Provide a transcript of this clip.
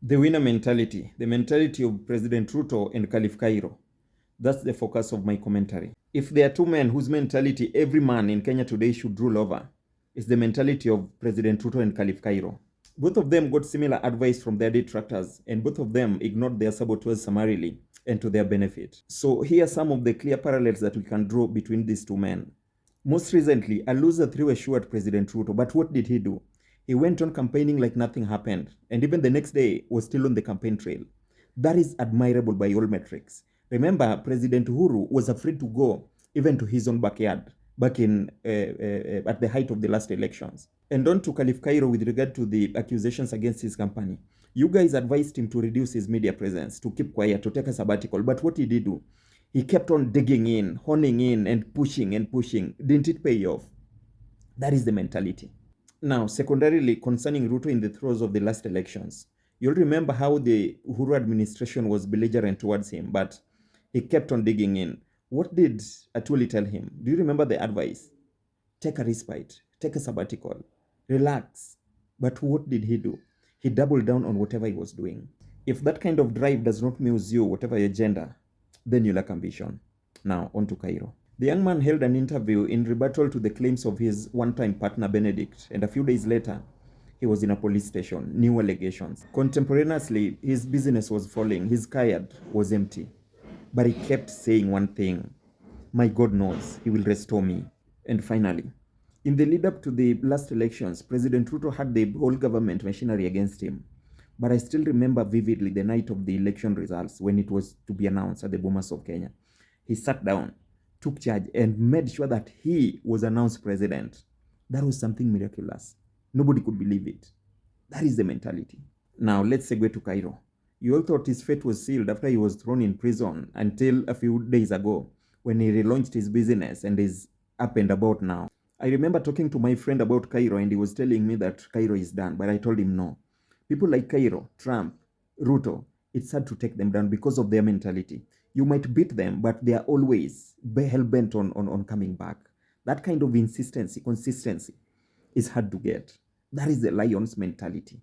The winner mentality, the mentality of President Ruto and Khalif Cairo. That's the focus of my commentary. If there are two men whose mentality every man in Kenya today should rule over, it's the mentality of President Ruto and Khalif Cairo. Both of them got similar advice from their detractors, and both of them ignored their saboteurs summarily and to their benefit. So here are some of the clear parallels that we can draw between these two men. Most recently, a loser threw a shoe at President Ruto, but what did he do? He went on campaigning like nothing happened, and even the next day was still on the campaign trail. That is admirable by all metrics. Remember, President Uhuru was afraid to go even to his own backyard back in at the height of the last elections. And on to Khalif Cairo with regard to the accusations against his company. You guys advised him to reduce his media presence, to keep quiet, to take a sabbatical. But what did he do? He kept on digging in, honing in, and pushing and pushing. Didn't it pay off? That is the mentality. Now, secondarily, concerning Ruto in the throes of the last elections, you'll remember how the Uhuru administration was belligerent towards him, but he kept on digging in. What did Atuli tell him? Do you remember the advice? Take a respite, take a sabbatical, relax. But what did he do? He doubled down on whatever he was doing. If that kind of drive does not muse you, whatever your gender, then you lack ambition. Now, on to Cairo. The young man held an interview in rebuttal to the claims of his one-time partner Benedict, and a few days later, he was in a police station, new allegations. Contemporaneously, his business was falling, his card was empty. But he kept saying one thing: my God knows he will restore me. And finally, in the lead up to the last elections, President Ruto had the whole government machinery against him. But I still remember vividly the night of the election results when it was to be announced at the Bomas of Kenya. He sat down, took charge, and made sure that he was announced president. That was something miraculous. Nobody could believe it. That is the mentality. Now, let's segue to Cairo. You all thought his fate was sealed after he was thrown in prison until a few days ago when he relaunched his business and is up and about now. I remember talking to my friend about Cairo, and he was telling me that Cairo is done, but I told him no. People like Cairo, Trump, Ruto, it's hard to take them down because of their mentality. You might beat them, but they are always hell-bent on coming back. That kind of insistency, consistency is hard to get. That is the lion's mentality.